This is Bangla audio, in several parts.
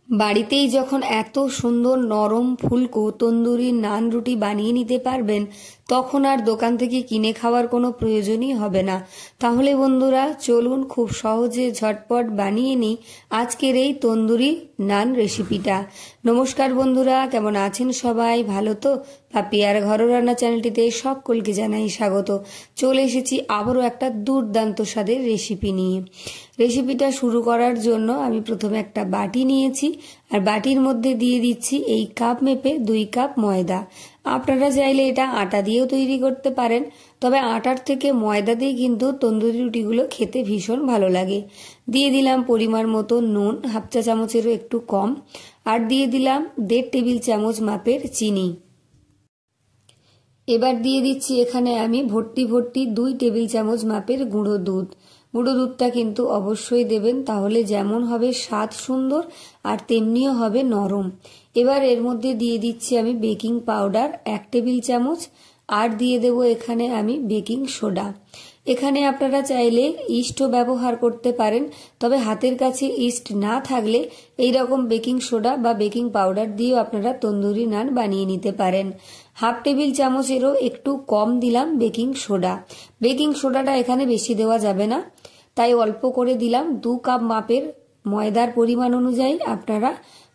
বাড়িতেই যখন এত সুন্দর নরম ফুলকো তন্দুরি নান রুটি বানিয়ে নিতে পারবেন, তখন আর দোকান থেকে কিনে খাওয়ার কোনো প্রয়োজনই হবে না। তাহলে বন্ধুরা চলুন খুব সহজে ঝটপট বানিয়ে নিই আজকের এই তন্দুরি নান রেসিপিটা। নমস্কার বন্ধুরা, কেমন আছেন সবাই? ভালো তো? পাপিয়ার ঘরোয়া রান্না চ্যানেলটিতে সকলকে জানাই স্বাগত। চলে এসেছি আবারও একটা দুর্দান্ত স্বাদের রেসিপি নিয়ে। রেসিপিটা শুরু করার জন্য আমি প্রথমে একটা বাটি নিয়েছি, আর বাটির মধ্যে দিয়ে দিচ্ছি এই কাপ মেপে 2 কাপ ময়দা। আপনারা চাইলে এটা আটা দিয়েও তৈরি করতে পারেন, তবে আটার থেকে ময়দা দিয়ে কিন্তু তন্দুরি রুটিগুলো খেতে ভীষণ ভালো লাগে। দিয়ে দিলাম পরিমাণ মতো নুন, হাফ চা চামচেরও একটু কম, আর দিয়ে দিলাম 1.5 টেবিল চামচ মাপের চিনি। এবার দিয়ে দিচ্ছি এখানে আমি ভর্তি 2 টেবিল চামচ মাপের গুঁড়ো দুধ। গুঁড়ো দুধটা কিন্তু অবশ্যই দেবেন, তাহলে যেমন হবে স্বাদ সুন্দর আর তেমনিও হবে নরম। এবার এর মধ্যে দিয়ে দিচ্ছি আমি বেকিং পাউডার 1 টেবিল চামচ, আর দিয়ে দেব এখানে আমি বেকিং সোডা। এখানে আপনারা চাইলে ইস্টও ব্যবহার করতে পারেন, তবে হাতের কাছে ইস্ট না থাকলে এই রকম বেকিং সোডা বা বেকিং পাউডার দিয়েও আপনারা তন্দুরি নান বানিয়ে নিতে পারেন। হাফ টেবিল চামচেরও একটু কম দিলাম বেকিং সোডা। বেকিং সোডাটা এখানে বেশি দেওয়া যাবে না, তাই অল্প করে দিলাম। 2 কাপ মাপের ময়দার পরিমাণ অনুযায়ী আপনারা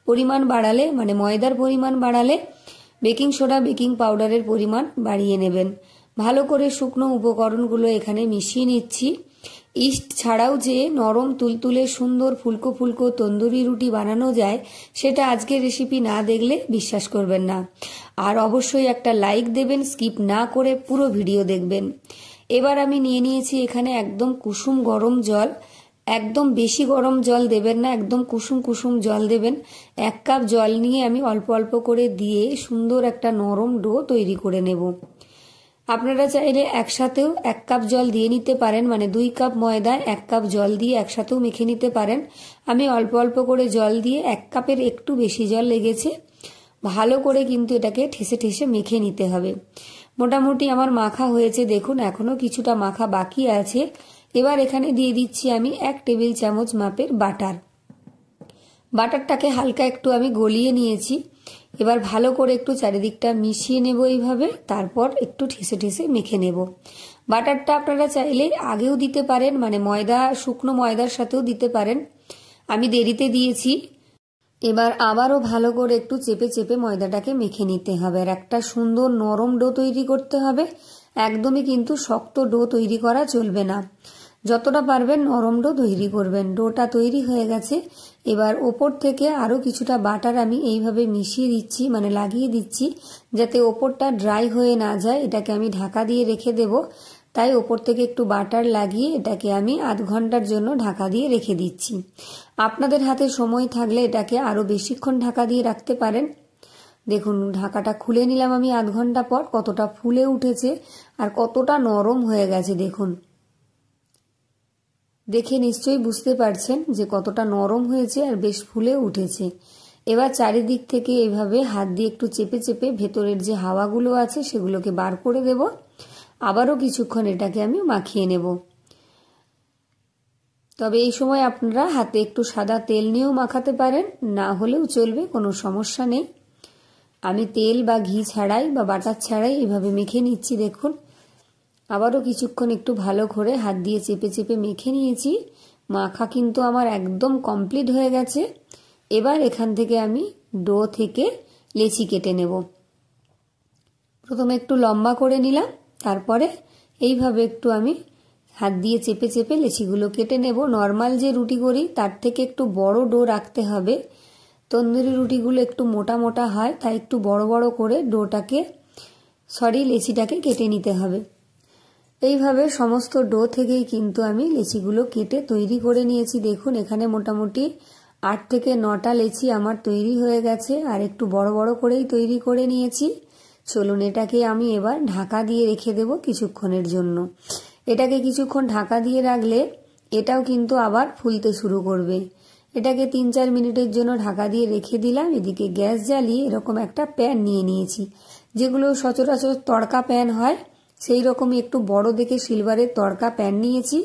পরিমাণ বাড়ালে, মানে ময়দার পরিমাণ বাড়ালে বেকিং সোডা বেকিং পাউডারের পরিমাণ বাড়িয়ে নেবেন। ভালো করে শুকনো উপকরণগুলো এখানে মিশিয়ে নিচ্ছি। ইস্ট ছাড়াও যে নরম তুলতুলে সুন্দর ফুলকো ফুলকো তন্দুরি রুটি বানানো যায়, সেটা আজকের রেসিপি না দেখলে বিশ্বাস করবেন না। আর অবশ্যই একটা লাইক দেবেন, স্কিপ না করে পুরো ভিডিও দেখবেন। এবার আমি নিয়ে নিয়েছি এখানে একদম কুসুম গরম জল। একদম বেশি গরম জল দেবেন না, একদম কুসুম কুসুম জল দেবেন। 1 কাপ জল নিয়ে আমি অল্প অল্প করে দিয়ে সুন্দর একটা নরম ডো তৈরি করে নেব। আপনারা চাইলে একসাথেও 1 কাপ জল দিয়ে নিতে পারেন, মানে 2 কাপ ময়দা 1 কাপ জল দিয়ে একসাথেও মেখে নিতে পারেন। আমি অল্প অল্প করে জল দিয়ে 1 কাপের একটু বেশি জল লেগেছে। ভালো করে কিন্তু এটাকে ঠেসে ঠেসে মেখে নিতে হবে। মোটামুটি আমার মাখা হয়েছে, দেখুন এখনো কিছুটা মাখা বাকি আছে। এবার এখানে দিয়ে দিচ্ছি আমি 1 টেবিল চামচ মাপের বাটার। বাটারটাকে হালকা একটু আমি গলিয়ে নিয়েছি। এবার ভালো করে একটু চারিদিকটা মিশিয়ে নেব এইভাবে, তারপর একটু ঠেসে ঠেসে মেখে নেব। বাটারটা আপনারা চাইলে আগেও দিতে পারেন, মানে ময়দা শুকনো ময়দার সাথেও দিতে পারেন। আমি দেরিতে দিয়েছি। এবার আবারও ভালো করে একটু চেপে চেপে ময়দাটাকে মেখে নিতে হবে, আর একটা সুন্দর নরম ডো তৈরি করতে হবে। একদমই কিন্তু শক্ত ডো তৈরি করা চলবে না, যতটা পারবেন নরম ডো তৈরি করবেন। ডোটা তৈরি হয়ে গেছে। এবার ওপর থেকে আরও কিছুটা বাটার আমি এইভাবে মিশিয়ে দিচ্ছি, মানে লাগিয়ে দিচ্ছি, যাতে ওপরটা ড্রাই হয়ে না যায়। এটাকে আমি ঢাকা দিয়ে রেখে দেব, তাই ওপর থেকে একটু বাটার লাগিয়ে এটাকে আমি আধ ঘন্টার জন্য ঢাকা দিয়ে রেখে দিচ্ছি। আপনাদের হাতে সময় থাকলে এটাকে আরও বেশিক্ষণ ঢাকা দিয়ে রাখতে পারেন। দেখুন ঢাকাটা খুলে নিলাম আমি আধ ঘন্টা পর, কতটা ফুলে উঠেছে আর কতটা নরম হয়ে গেছে। দেখুন, দেখে নিশ্চয়ই বুঝতে পারছেন যে কতটা নরম হয়েছে আর বেশ ফুলে উঠেছে। এবার চারিদিক থেকে এইভাবে হাত দিয়ে একটু চেপে চেপে ভেতরের যে হাওয়াগুলো আছে সেগুলোকে বার করে দেব। আবারও কিছুক্ষণ এটাকে আমি মাখিয়ে নেব। তবে এই সময় আপনারা হাতে একটু সাদা তেল নিয়েও মাখাতে পারেন, না হলেও চলবে, কোনো সমস্যা নেই। আমি তেল বা ঘি ছাড়াই বা বাটার ছাড়াই এভাবে মেখে নিচ্ছি। দেখুন আবারও কিছুক্ষণ একটু ভালো করে হাত দিয়ে চেপে চেপে মেখে নিয়েছি। মাখা কিন্তু আমার একদম কমপ্লিট হয়ে গেছে। এবার এখান থেকে আমি ডো থেকে লেচি কেটে নেব। প্রথমে একটু লম্বা করে নিলাম, তারপরে এইভাবে একটু আমি হাত দিয়ে চেপে চেপে লেচিগুলো কেটে নেব। নর্মাল যে রুটি করি তার থেকে একটু বড় ডো রাখতে হবে। তন্দুরি রুটিগুলো একটু মোটা মোটা হয়, তাই একটু বড় বড় করে লেচিটাকে কেটে নিতে হবে। এইভাবে সমস্ত ডো থেকেই কিন্তু আমি লেচিগুলো কেটে তৈরি করে নিয়েছি। দেখুন এখানে মোটামুটি 8 থেকে 9টা লেচি আমার তৈরি হয়ে গেছে, আর একটু বড় বড় করেই তৈরি করে নিয়েছি। চলুন এটাকে আমি এবার ঢাকা দিয়ে রেখে দেব কিছুক্ষণের জন্য। এটাকে কিছুক্ষণ ঢাকা দিয়ে রাখলে এটাও কিন্তু আবার ফুলতে শুরু করবে। এটাকে 3-4 মিনিটের জন্য ঢাকা দিয়ে রেখে দিলাম। এদিকে গ্যাস জ্বালিয়ে এরকম একটা প্যান নিয়ে নিয়েছি, যেগুলো সচরাচর তড়কা প্যান হয়, সেই রকমই একটু বড় দেখে সিলভারের তড়কা প্যান নিয়েছি।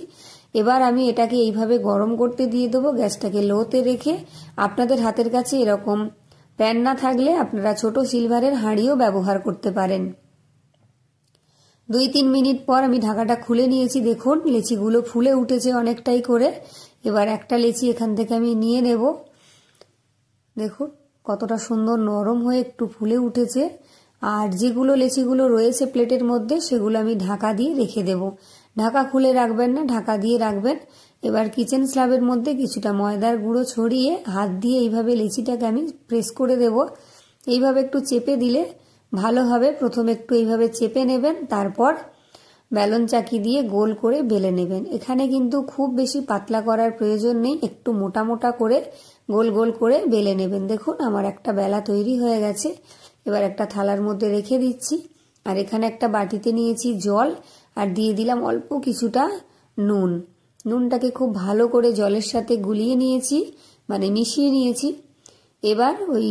এবার আমি এটাকে এইভাবে গরম করতে দিয়ে দেবো, গ্যাসটাকে লোতে রেখে। আপনাদের হাতের কাছে এরকম প্যান না থাকলে আপনারা ছোট সিলভারের হাঁড়িও ব্যবহার করতে পারেন। 2-3 মিনিট পর আমি ঢাকাটা খুলে নিয়েছি। দেখুন লেচিগুলো ফুলে উঠেছে অনেকটাই করে। এবার একটা লেচি এখান থেকে আমি নিয়ে নেব। দেখুন কতটা সুন্দর নরম হয়ে একটু ফুলে উঠেছে। আর যেগুলো লেচিগুলো রয়েছে প্লেটের মধ্যে সেগুলো আমি ঢাকা দিয়ে রেখে দেব। ঢাকা খুলে রাখবেন না, ঢাকা দিয়ে রাখবেন। এবার কিচেন স্ল্যাবের মধ্যে কিছুটা ময়দার গুঁড়ো ছড়িয়ে হাত দিয়ে এইভাবে লেচিটাকে আমি প্রেস করে দেব। এইভাবে একটু চেপে দিলে ভালো হবে। প্রথমে একটু এইভাবে চেপে নেবেন, তারপর বেলন চাকি দিয়ে গোল করে বেলে নেবেন। এখানে কিন্তু খুব বেশি পাতলা করার প্রয়োজন নেই, একটু মোটা মোটা করে গোল গোল করে বেলে নেবেন। দেখুন আমার একটা বেলা তৈরি হয়ে গেছে। এবার একটা থালার মধ্যে রেখে দিচ্ছি। আর এখানে একটা বাটিতে নিয়েছি জল আর দিয়ে দিলাম অল্প কিছুটা নুন। নুনটাকে খুব ভালো করে জলের সাথে গুলিয়ে নিয়েছি, মানে মিশিয়ে নিয়েছি। এবার ওই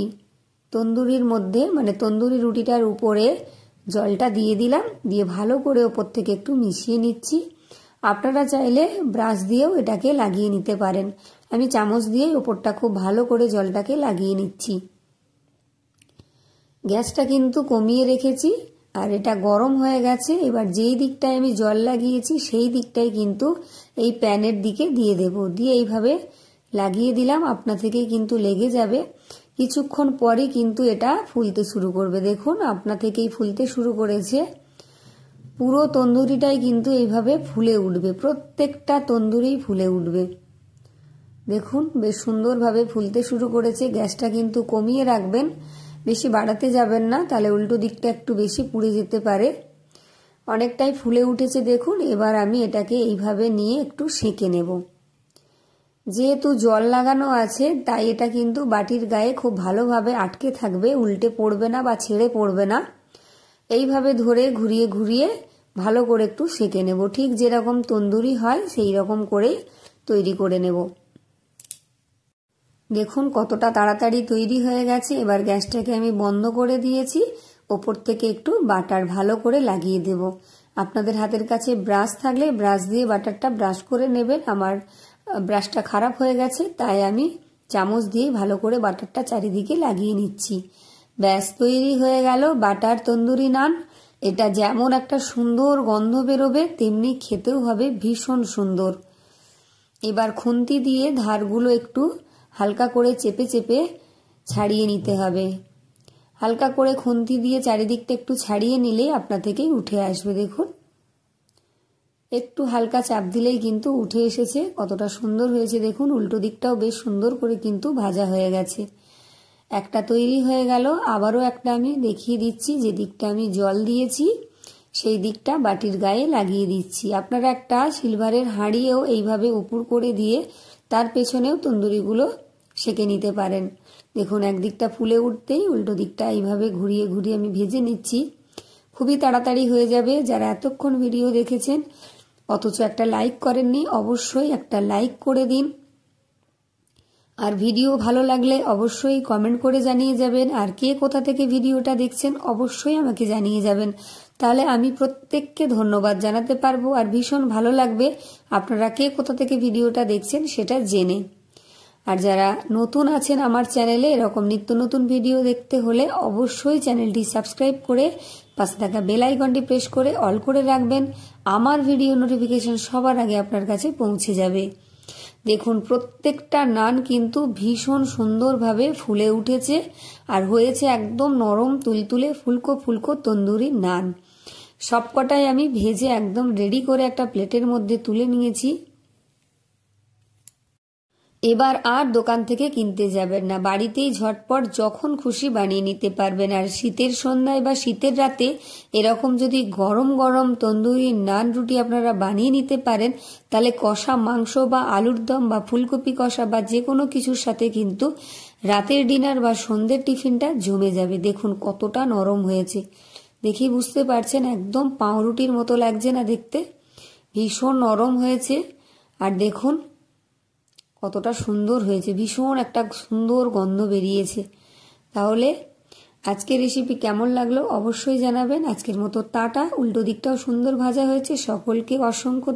তন্দুরির মধ্যে, মানে তন্দুরি রুটিটার উপরে জলটা দিয়ে দিলাম, দিয়ে ভালো করে ওপর থেকে একটু মিশিয়ে নিচ্ছি। আপনারা চাইলে ব্রাশ দিয়েও এটাকে লাগিয়ে নিতে পারেন। আমি চামচ দিয়ে ওপরটা খুব ভালো করে জলটাকে লাগিয়ে নিচ্ছি। গ্যাসটা কিন্তু কমিয়ে রেখেছি আর এটা গরম হয়ে গেছে। এবার যেই দিকটায় আমি জল লাগিয়েছি সেই দিকটাই কিন্তু এই প্যানের দিকে দিয়ে দেব। দিয়ে এইভাবে লাগিয়ে দিলাম, আপনা থেকেই কিন্তু লেগে যাবে। কিছুক্ষণ পরে কিন্তু এটা ফুলতে শুরু করবে। দেখুন আপনা থেকেই ফুলতে শুরু করেছে। পুরো তন্দুরিটাই কিন্তু এইভাবে ফুলে উঠবে, প্রত্যেকটা তন্দুরি ফুলে উঠবে। দেখুন বেশ সুন্দরভাবে ফুলতে শুরু করেছে। গ্যাসটা কিন্তু কমিয়ে রাখবেন, বেশি বাড়াতে যাবেন না, তাহলে উল্টো দিকটা একটু বেশি পুড়ে যেতে পারে। অনেকটাই ফুলে উঠেছে দেখুন। এবার আমি এটাকে এইভাবে নিয়ে একটু সেঁকে নেব। যেহেতু জল লাগানো আছে তাই এটা কিন্তু বাটির গায়ে খুব ভালোভাবে আটকে থাকবে, উল্টে পড়বে না বা ছেড়ে পড়বে না। এইভাবে ধরে ঘুরিয়ে ঘুরিয়ে ভালো করে একটু সেঁকে নেব। ঠিক যেরকম তন্দুরি হয় সেই রকম করেই তৈরি করে নেব। দেখুন কতটা তাড়াতাড়ি তৈরি হয়ে গেছে। এবার গ্যাসটাকে আমি বন্ধ করে দিয়েছি। ওপর থেকে একটু বাটার ভালো করে লাগিয়ে দেব। আপনাদের হাতের কাছে ব্রাশ থাকলে ব্রাশ দিয়ে বাটারটা ব্রাশ করে নেবেন। আমার ব্রাশটা খারাপ হয়ে গেছে তাই আমি চামচ দিয়ে ভালো করে বাটারটা চারিদিকে লাগিয়ে নিচ্ছি। ব্যাস তৈরি হয়ে গেল বাটার তন্দুরি নান। এটা যেমন একটা সুন্দর গন্ধ বেরোবে তেমনি খেতেও হবে ভীষণ সুন্দর। এবার খুন্তি দিয়ে ধারগুলো একটু হালকা করে চেপে চেপে ছাড়িয়ে নিতে হবে। হালকা করে খুন্তি দিয়ে চারিদিকটা একটু ছাড়িয়ে নিলে আপনা থেকেই উঠে আসবে। দেখুন একটু হালকা চাপ দিলেই কিন্তু উঠে এসেছে। কতটা সুন্দর হয়েছে দেখুন। উল্টো দিকটাও বেশ সুন্দর করে কিন্তু ভাজা হয়ে গেছে। একটা তৈরি হয়ে গেল। আবারও একটা আমি দেখিয়ে দিচ্ছি। যে দিকটা আমি জল দিয়েছি সেই দিকটা বাটির গায়ে লাগিয়ে দিচ্ছি। আপনারা একটা সিলভারের হাঁড়িও এইভাবে উপর করে দিয়ে তার পেছনেও তন্দুরিগুলো সেঁকে নিতে পারেন। দেখুন একদিকটা ফুলে উঠতেই উল্টো দিকটা এইভাবে ঘুরিয়ে ঘুরিয়ে আমি ভেজে নিচ্ছি। খুবই তাড়াতাড়ি হয়ে যাবে। যারা এতক্ষণ ভিডিও দেখেছেন অথচ একটা লাইক করেননি, অবশ্যই একটা লাইক করে দিন। আর ভিডিও ভালো লাগলে অবশ্যই কমেন্ট করে জানিয়ে যাবেন। আর কে কোথা থেকে ভিডিওটা দেখছেন অবশ্যই আমাকে জানিয়ে যাবেন, তাহলে আমি প্রত্যেককে ধন্যবাদ জানাতে পারবো। আর ভীষণ ভালো লাগবে আপনারা কে কোথা থেকে ভিডিওটা দেখছেন সেটা জেনে। আর যারা নতুন আছেন আমার চ্যানেলে এরকম নিত্য নতুন ভিডিও দেখতে হলে অবশ্যই চ্যানেলটি সাবস্ক্রাইব করে পাশে থাকা বেল আইকনটি প্রেস করে অল করে রাখবেন। আমার ভিডিও নোটিফিকেশন সবার আগে আপনার কাছে পৌঁছে যাবে। দেখুন প্রত্যেকটা নান কিন্তু ভীষণ সুন্দরভাবে ফুলে উঠেছে আর হয়েছে একদম নরম তুলতুলে ফুলকো ফুলকো তন্দুরি নান। সবকটাই আমি ভেজে একদম রেডি করে একটা প্লেটের মধ্যে তুলে নিয়েছি। এবার আর দোকান থেকে কিনতে যাবেন না, বাড়িতেই ঝটপট যখন খুশি বানিয়ে নিতে পারবেন। আর শীতের সন্ধ্যায় বা শীতের রাতে এরকম যদি গরম গরম তন্দুরি নান রুটি আপনারা বানিয়ে নিতে পারেন তাহলে কষা মাংস বা আলুর দম বা ফুলকপি কষা বা যে কোনো কিছুর সাথে কিন্তু রাতের ডিনার বা সন্ধ্যের টিফিনটা জমে যাবে। দেখুন কতটা নরম হয়েছে, দেখেই বুঝতে পারছেন একদম পাউরুটির মতো লাগছে না দেখতে, ভীষণ নরম হয়েছে। আর দেখুন কতটা সুন্দর হয়েছে, ভীষণ একটা সুন্দর গন্ধ বেরিয়েছে। তাহলে আজকের রেসিপি কেমন লাগলো অবশ্যই জানাবেন। আজকের মতো টাটা। উল্টো দিকটাও সুন্দর ভাজা হয়েছে। সকলকে অসংখ্য